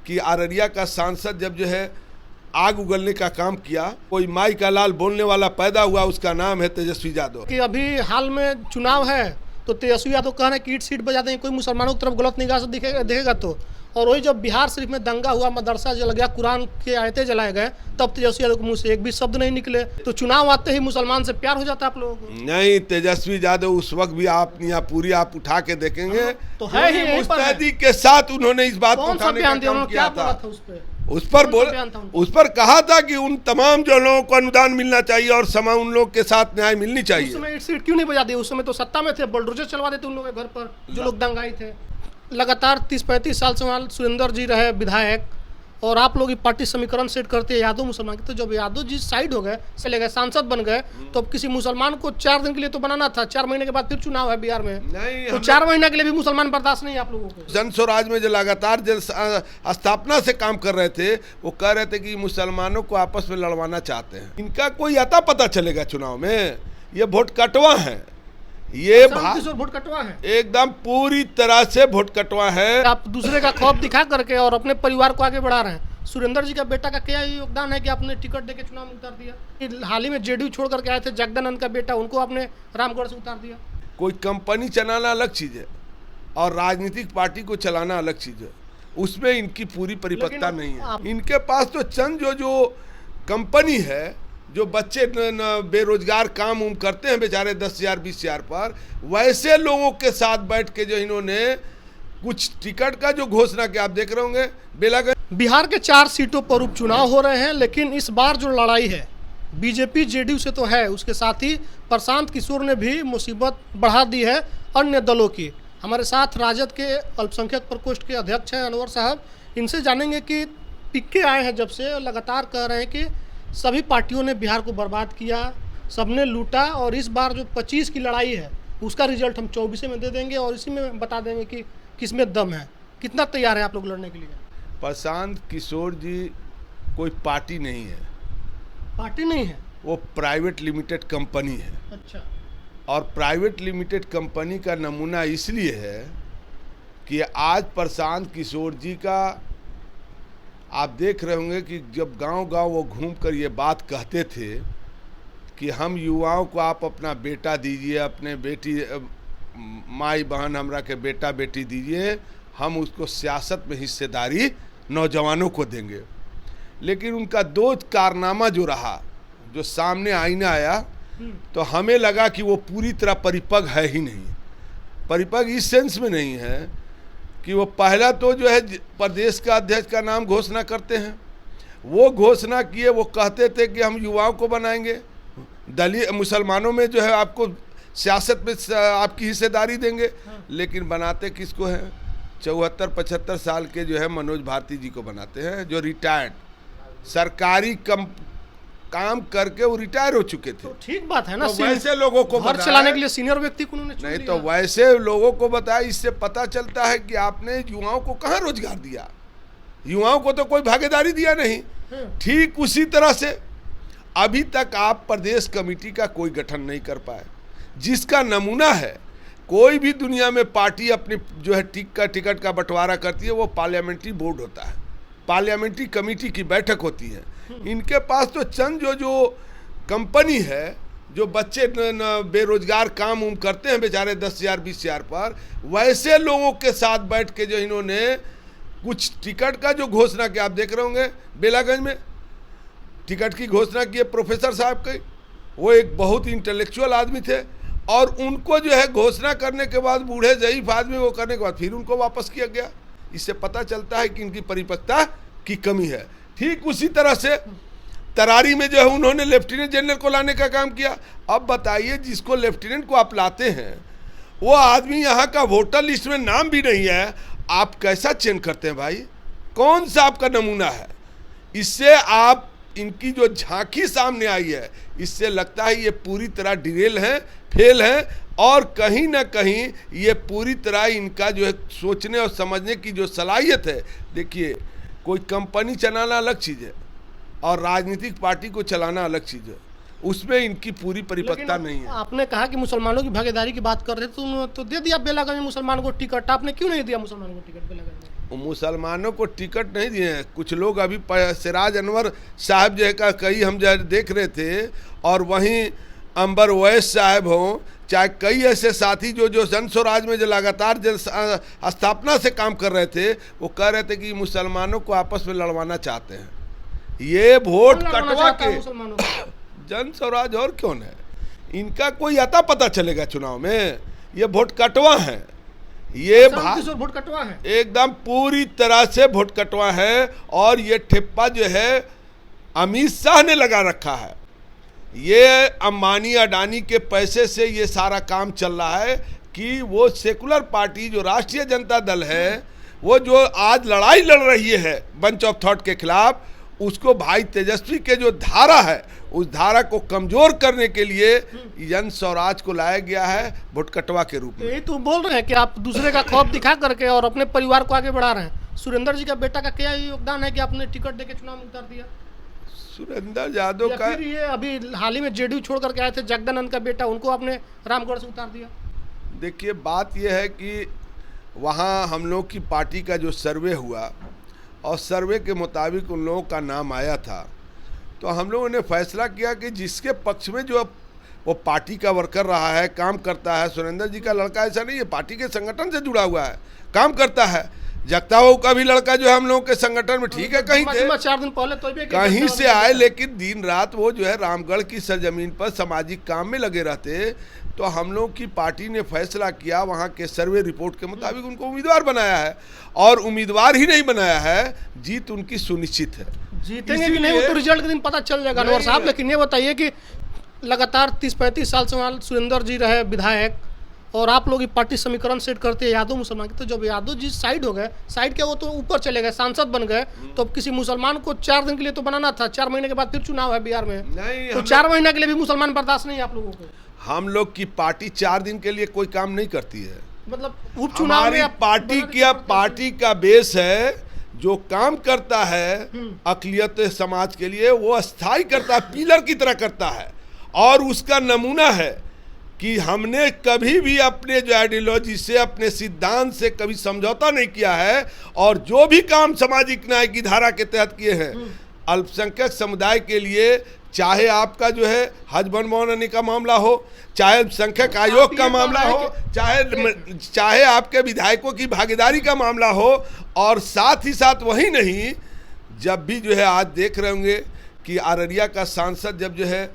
कि अररिया का सांसद जब जो है आग उगलने का काम किया, कोई माई का लाल बोलने वाला पैदा हुआ, उसका नाम है तेजस्वी यादव। कि अभी हाल में चुनाव है तो तेजस्वी यादव कह रहे हैं कि ईट सीट बजा देंगे, कोई मुसलमानों की तरफ गलत निगाह से देखेगा तो। और वही जब बिहार शरीफ में दंगा हुआ, मदरसा जल गया, कुरान के आयतें जलाए गए, तब तेजस्वी यादव के मुंह से एक भी शब्द नहीं निकले। तो चुनाव आते ही मुसलमान से प्यार हो जाता है आप लोगों को? नहीं, तेजस्वी यादव उस वक्त भी आप यहाँ पूरी आप उठा के देखेंगे तो है ही मुस्तैदी के साथ उन्होंने इस बात को उठाने का काम किया था। उस पर कहा था कि उन तमाम जो लोगों को अनुदान मिलना चाहिए और समान उन लोग के साथ न्याय मिलनी चाहिए। उस समय सीट क्यों नहीं बजा दी? उस समय तो सत्ता में थे, बुलडोजर चलवा देते उन लोगों के घर पर जो लोग दंगाई थे। लगातार 30-35 साल से वहाँ सुरेंद्र जी रहे विधायक, और आप लोग पार्टी समीकरण सेट करते हैं यादव मुसलमान की। तो जब यादव जी साइड हो गए, चले गए, सांसद बन गए, तो अब किसी मुसलमान को 4 दिन के लिए तो बनाना था। 4 महीने के बाद फिर चुनाव है बिहार में, नहीं, तो 4 महीने के लिए भी मुसलमान बर्दाश्त नहीं है आप लोगों को। जन स्वराज में जो लगातार स्थापना से काम कर रहे थे, वो कह रहे थे कि मुसलमानों को आपस में लड़वाना चाहते हैं। इनका कोई अता पता चलेगा चुनाव में? ये वोट कटवा है, ये वोट कटवा है, एकदम पूरी तरह से वोट कटवा है। आप दूसरे का खौफ दिखा करके और अपने परिवार को आगे बढ़ा रहे हैं। सुरेंद्र जी का बेटा का क्या योगदान है कि आपने टिकट देके चुनाव में उतार दिया? हाल ही में जेडीयू छोड़ करके आए थे जगदानंद का बेटा, उनको आपने रामगढ़ से उतार दिया। कोई कंपनी चलाना अलग चीज है और राजनीतिक पार्टी को चलाना अलग चीज है, उसमें इनकी पूरी परिपक्वता नहीं है। इनके पास तो चंद जो कंपनी है, जो बच्चे बेरोजगार काम उम करते हैं बेचारे 10,000 20,000 पर, वैसे लोगों के साथ बैठ के जो इन्होंने कुछ टिकट का जो घोषणा किया, आप देख रहे होंगे बेलागंज। बिहार के 4 सीटों पर उपचुनाव हो रहे हैं, लेकिन इस बार जो लड़ाई है बीजेपी जेडीयू से तो है, उसके साथ ही प्रशांत किशोर ने भी मुसीबत बढ़ा दी है अन्य दलों की। हमारे साथ राजद के अल्पसंख्यक प्रकोष्ठ के अध्यक्ष हैं अनवर साहब, इनसे जानेंगे कि टिक्के आए हैं जब से, लगातार कह रहे हैं कि सभी पार्टियों ने बिहार को बर्बाद किया, सबने लूटा, और इस बार जो 25 की लड़ाई है उसका रिजल्ट हम 24 में दे देंगे और इसी में बता देंगे कि किसमें दम है। कितना तैयार है आप लोग लड़ने के लिए? प्रशांत किशोर जी कोई पार्टी नहीं है। पार्टी नहीं है, वो प्राइवेट लिमिटेड कंपनी है। अच्छा। और प्राइवेट लिमिटेड कंपनी का नमूना इसलिए है कि आज प्रशांत किशोर जी का आप देख रहे होंगे कि जब गांव-गांव वो घूमकर ये बात कहते थे कि हम युवाओं को आप अपना बेटा दीजिए, अपने बेटी माई बहन हमरा के बेटा बेटी दीजिए, हम उसको सियासत में हिस्सेदारी नौजवानों को देंगे। लेकिन उनका 2 कारनामा जो रहा, जो सामने आईना आया, तो हमें लगा कि वो पूरी तरह परिपक्व है ही नहीं। परिपक्व इस सेंस में नहीं है कि वो पहला तो जो है प्रदेश का अध्यक्ष का नाम घोषणा करते हैं, वो घोषणा किए, वो कहते थे कि हम युवाओं को बनाएंगे, दलित मुसलमानों में जो है आपको सियासत में आपकी हिस्सेदारी देंगे, लेकिन बनाते किसको हैं? 74-75 साल के जो है मनोज भारती जी को बनाते हैं, जो रिटायर्ड सरकारी काम करके वो रिटायर हो चुके थे। तो ठीक बात है ना, तो वैसे लोगों को घर चलाने के लिए सीनियर व्यक्ति को उन्होंने नहीं, तो वैसे लोगों को बताया। इससे पता चलता है कि आपने युवाओं को कहाँ रोजगार दिया, युवाओं को तो कोई भागीदारी दिया नहीं। ठीक उसी तरह से अभी तक आप प्रदेश कमेटी का कोई गठन नहीं कर पाए, जिसका नमूना है कोई भी दुनिया में पार्टी अपनी जो है टिकट का बंटवारा करती है, वो पार्लियामेंट्री बोर्ड होता है, पार्लियामेंट्री कमेटी की बैठक होती है। इनके पास तो चंद जो कंपनी है, जो बच्चे बेरोजगार काम उम करते हैं बेचारे 10,000 20,000 पर, वैसे लोगों के साथ बैठ के जो इन्होंने कुछ टिकट का जो घोषणा किया, आप देख रहे होंगे बेलागंज में टिकट की घोषणा की है प्रोफेसर साहब की। वो एक बहुत इंटेलेक्चुअल आदमी थे, और उनको जो है घोषणा करने के बाद, बूढ़े ज़ईफ आदमी वो करने के बाद फिर उनको वापस किया गया। इससे पता चलता है कि इनकी परिपक्वता की कमी है। ठीक उसी तरह से तरारी में जो है उन्होंने लेफ्टिनेंट जनरल को लाने का काम किया। अब बताइए, जिसको लेफ्टिनेंट को आप लाते हैं, वो आदमी यहाँ का वोटर लिस्ट में नाम भी नहीं है, आप कैसा चयन करते हैं भाई? कौन सा आपका नमूना है? इससे आप इनकी जो झांकी सामने आई है, इससे लगता है ये पूरी तरह डिरेल हैं, फेल हैं, और कहीं ना कहीं ये पूरी तरह इनका जो है सोचने और समझने की जो सलाहियत है। देखिए, कोई कंपनी चलाना अलग चीज़ है और राजनीतिक पार्टी को चलाना अलग चीज़ है। उसमें इनकी पूरी परिपक्वता नहीं है। आपने कहा कि मुसलमानों की भागीदारी की बात कर रहे थे, तो दे दिया बेलागंज में मुसलमानों को टिकट, आपने क्यों नहीं दिया मुसलमानों को टिकट बेलागंज में? मुसलमानों को टिकट नहीं दिए हैं। कुछ लोग अभी सिराज अनवर साहब जो है का कई हम जो देख रहे थे, और वहीं अंबर ओवैस साहब हों, चाहे कई ऐसे साथी जो जन स्वराज में जो लगातार जन स्थापना से काम कर रहे थे, वो कह रहे थे कि मुसलमानों को आपस में लड़वाना चाहते हैं। ये वोट कटवा के जन स्वराज और क्यों है, इनका कोई अता पता चलेगा चुनाव में? ये वोट कटवा है, ये वोट कटवा है, एकदम पूरी तरह से वोट कटवा है। और ये ठिप्पा जो है अमित शाह ने लगा रखा है। ये अंबानी अडानी के पैसे से ये सारा काम चल रहा है कि वो सेकुलर पार्टी जो राष्ट्रीय जनता दल है, वो जो आज लड़ाई लड़ रही है बंच ऑफ थॉट के खिलाफ, उसको भाई तेजस्वी के जो धारा है, उस धारा को कमजोर करने के लिए जन स्वराज को लाया गया है वोट कटवा के रूप में। यही तो बोल रहे हैं कि आप दूसरे का खौफ दिखा करके और अपने परिवार को आगे बढ़ा रहे हैं। सुरेंद्र जी का बेटा का क्या योगदान है कि आपने टिकट देके चुनाव में उतार दिया? सुरेंद्र यादव का, फिर ये अभी हाल ही में जेडीयू छोड़ करके आए थे जगदानंद का बेटा, उनको आपने रामगढ़ से उतार दिया। देखिए बात यह है कि वहाँ हम लोग की पार्टी का जो सर्वे हुआ, और सर्वे के मुताबिक उन लोगों का नाम आया था, तो हम लोगों ने फैसला किया कि जिसके पक्ष में जो वो पार्टी का वर्कर रहा है, काम करता है। सुरेंद्र जी का लड़का ऐसा नहीं है, पार्टी के संगठन से जुड़ा हुआ है, काम करता है। जगता बाबू का भी लड़का जो है हम लोगों के संगठन में, ठीक है, कहीं थे 4 दिन पहले तो कहीं से आए, लेकिन दिन रात वो जो है रामगढ़ की सरजमीन पर सामाजिक काम में लगे रहते। तो हम लोग की पार्टी ने फैसला किया, वहाँ के सर्वे रिपोर्ट के मुताबिक उनको उम्मीदवार बनाया है, और उम्मीदवार ही नहीं बनाया है, जीत उनकी सुनिश्चित है। जीतेंगे कि नहीं वो तो रिजल्ट के दिन पता चल जाएगा अनवर साहब। लेकिन ये बताइए कि लगातार 30-35 साल से सुरेंद्र जी रहे विधायक, और आप लोग पार्टी समीकरण सेट करते हैं यादव मुसलमान के, तो जब यादव जी साइड हो गए, साइड के वो तो ऊपर चले गए, सांसद बन गए, तो अब किसी मुसलमान को 4 दिन के लिए तो बनाना था। 4 महीने के बाद फिर चुनाव है बिहार में, तो 4 महीने के लिए भी मुसलमान बर्दाश्त नहीं है आप लोगों को? हम लोग की पार्टी 4 दिन के लिए कोई काम नहीं करती है। मतलब उपचुनाव में पार्टी का बेस है, जो काम करता है अक़लियत समाज के लिए, वो अस्थाई करता है, पिलर की तरह करता है। और उसका नमूना है कि हमने कभी भी अपने जो आइडियोलॉजी से, अपने सिद्धांत से कभी समझौता नहीं किया है, और जो भी काम सामाजिक न्याय की धारा के तहत किए हैं अल्पसंख्यक समुदाय के लिए, चाहे आपका जो है हज बनवाने का मामला हो, चाहे अल्पसंख्यक आयोग का मामला हो, चाहे आपके विधायकों की भागीदारी का मामला हो, और साथ ही साथ वही नहीं, जब भी जो है आज देख रहे होंगे कि अररिया का सांसद जब जो है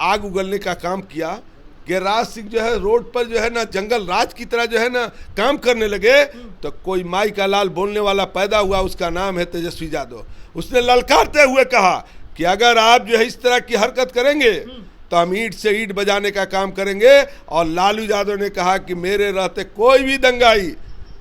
आग उगलने का काम किया, गिरिराज सिंह जो है रोड पर जो है ना जंगल राज की तरह जो है ना काम करने लगे, तो कोई माई का लाल बोलने वाला पैदा हुआ, उसका नाम है तेजस्वी यादव। उसने ललकारते हुए कहा कि अगर आप जो है इस तरह की हरकत करेंगे तो हम ईंट से ईंट बजाने का काम करेंगे। और लालू यादव ने कहा कि मेरे रहते कोई भी दंगाई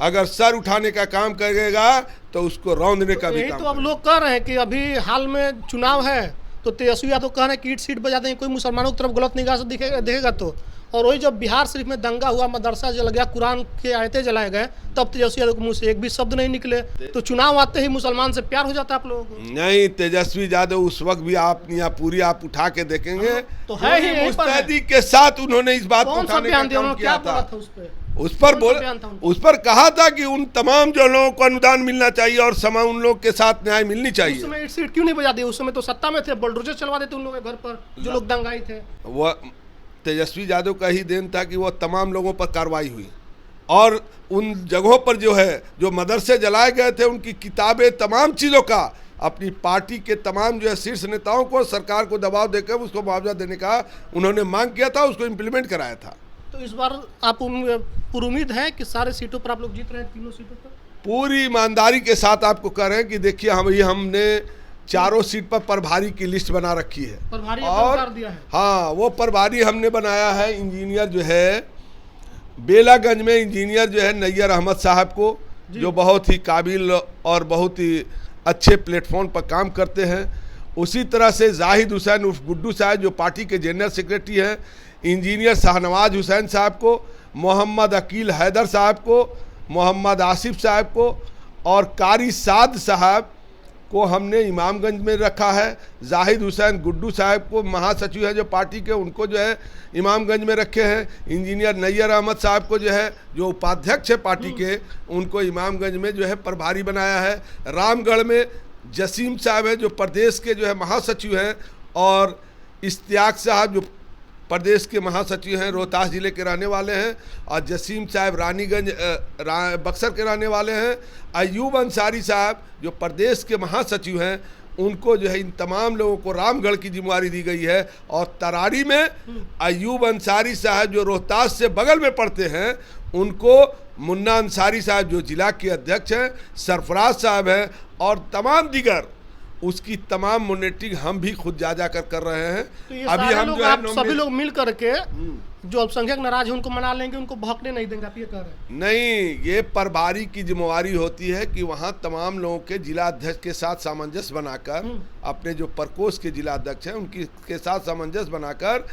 अगर सर उठाने का काम करेगा तो उसको रौंदने का भी काम। तो अब लोग कह रहे हैं कि अभी हाल में चुनाव है, तो तेजस्वी यादव कह रहे हैं कि ईंट सीट बजा देंगे, कोई मुसलमानों की तरफ गलत निगाह से देखेगा तो। और वही जब बिहार शरीफ में दंगा हुआ, मदरसा जल गया, कुरान के आयतें जलाए गए, तब तेजस्वी यादव के मुंह से एक भी शब्द नहीं निकले। तो चुनाव आते ही मुसलमान से प्यार हो जाता है आप लोगों को? नहीं, तेजस्वी यादव उस वक्त भी आप पूरी आप उठा के देखेंगे तो है ही मुस्तैदी के साथ उन्होंने इस बात को उठाने का काम किया था। उस पर कहा था कि उन तमाम जो लोगों को अनुदान मिलना चाहिए और समान उन लोग के साथ न्याय मिलनी चाहिए। उस समय सीट क्यों नहीं बजा दी? उस समय तो सत्ता में थे, बुलडोजर चलवा देते उन लोगों के घर पर जो लोग दंगाई थे। वो तेजस्वी यादव का ही देन था कि वो तमाम लोगों पर कार्रवाई हुई, और उन जगहों पर जो है जो मदरसे जलाए गए थे, उनकी किताबें, तमाम चीज़ों का अपनी पार्टी के तमाम जो है शीर्ष नेताओं को, सरकार को दबाव देकर उसको मुआवजा देने का उन्होंने मांग किया था, उसको इम्प्लीमेंट कराया था। तो इस बार आप पूरी उम्मीद है कि सारे सीटों पर आप लोग जीत रहे हैं? 3 सीटों पर पूरी ईमानदारी के साथ आपको कह रहे हैं कि देखिए हमने 4 सीट पर प्रभारी की लिस्ट बना रखी है, प्रभारी और दिया है। हाँ, वो प्रभारी हमने बनाया है इंजीनियर जो है बेलागंज में, इंजीनियर जो है नैयर अहमद साहब को, जो बहुत ही काबिल और बहुत ही अच्छे प्लेटफॉर्म पर काम करते हैं। उसी तरह से जाहिद हुसैन उर्फ गुड्डू साहब जो पार्टी के जनरल सेक्रेटरी हैं, इंजीनियर शाहनवाज हुसैन साहब को, मोहम्मद अकील हैदर साहब को, मोहम्मद आसिफ साहब को, और कारी साद साहब को हमने इमामगंज में रखा है, जाहिद हुसैन गुड्डू साहब को महासचिव है जो पार्टी के, उनको जो है इमामगंज में रखे हैं। इंजीनियर नैयर अहमद साहब को जो है जो उपाध्यक्ष है पार्टी के, उनको इमामगंज में जो है प्रभारी बनाया है। रामगढ़ में जसीम साहब है जो प्रदेश के जो है महासचिव हैं, और इश्तियाक साहब जो प्रदेश के महासचिव हैं, रोहतास जिले के रहने वाले हैं, और जसीम साहब रानीगंज बक्सर के रहने वाले हैं। अयूब अंसारी साहब जो प्रदेश के महासचिव हैं, उनको जो है इन तमाम लोगों को रामगढ़ की जिम्मेवारी दी गई है। और तरारी में अयूब अंसारी साहब जो रोहतास से बगल में पड़ते हैं, उनको मुन्ना अंसारी साहब जो जिला के अध्यक्ष हैं, सरफराज साहब हैं, और तमाम दिगर उसकी तमाम मॉनिटरिंग हम भी खुद जा कर रहे हैं। तो ये अभी सारे हम लोग जो है आप सभी लोग मिल करके जो अल्पसंख्यक नाराज है उनको मना लेंगे, उनको भौंकने नहीं देंगे, आप ये कह रहे हैं? नहीं, ये प्रभारी की जिम्मेवारी होती है कि वहाँ तमाम लोगों के जिला अध्यक्ष के साथ सामंजस्य बनाकर, अपने जो प्रकोष्ठ के जिला अध्यक्ष हैं उनकी के साथ सामंजस्य बनाकर,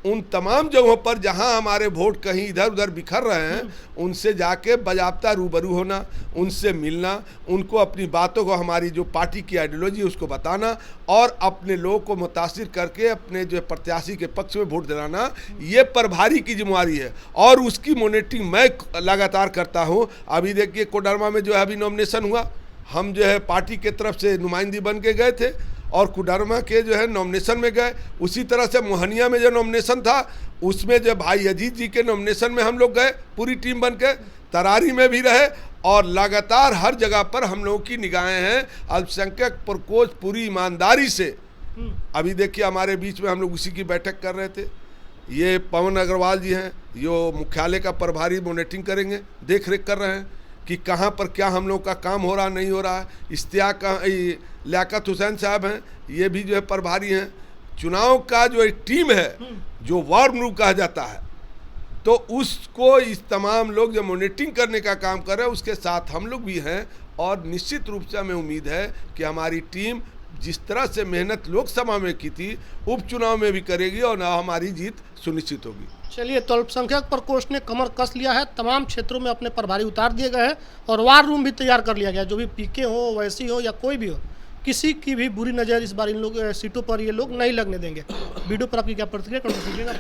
उन तमाम जगहों पर जहां हमारे वोट कहीं इधर उधर बिखर रहे हैं, उनसे जाके बाज़ाब्ता रूबरू होना, उनसे मिलना, उनको अपनी बातों को, हमारी जो पार्टी की आइडियोलॉजी उसको बताना, और अपने लोगों को मुतासिर करके अपने जो प्रत्याशी के पक्ष में वोट दिलाना, ये प्रभारी की जिम्मेवारी है। और उसकी मॉनिटरिंग मैं लगातार करता हूँ। अभी देखिए कोडरमा में जो है अभी नॉमिनेशन हुआ, हम जो है पार्टी के तरफ से नुमाइंदी बन के गए थे और कुडरमा के जो है नॉमिनेशन में गए। उसी तरह से मोहनिया में जो नॉमिनेशन था, उसमें जो भाई अजीत जी के नॉमिनेशन में हम लोग गए पूरी टीम बन के, तरारी में भी रहे, और लगातार हर जगह पर हम लोगों की निगाहें हैं। अल्पसंख्यक प्रकोष्ठ पूरी ईमानदारी से, अभी देखिए हमारे बीच में हम लोग उसी की बैठक कर रहे थे। ये पवन अग्रवाल जी हैं, जो मुख्यालय का प्रभारी मॉनिटरिंग करेंगे, देख रेख कर रहे हैं कि कहाँ पर क्या हम लोग का काम हो रहा नहीं हो रहा है। इश्तियाक लियाकत हुसैन साहब हैं, ये भी जो है प्रभारी हैं। चुनाव का जो एक टीम है, जो वार रूम कहा जाता है, तो उसको इस तमाम लोग जो मॉनिटरिंग करने का काम कर रहे हैं, उसके साथ हम लोग भी हैं। और निश्चित रूप से हमें उम्मीद है कि हमारी टीम जिस तरह से मेहनत लोकसभा में की थी, उपचुनाव में भी करेगी और हमारी जीत सुनिश्चित होगी। चलिए, तो अल्पसंख्यक प्रकोष्ठ ने कमर कस लिया है, तमाम क्षेत्रों में अपने प्रभारी उतार दिए गए हैं, और वार रूम भी तैयार कर लिया गया। जो भी पीके हो, वैसी हो या कोई भी हो, किसी की भी बुरी नज़र इस बार इन लोग सीटों पर ये लोग नहीं लगने देंगे। वीडियो पर आपकी क्या प्रतिक्रिया, कमेंट कीजिएगा।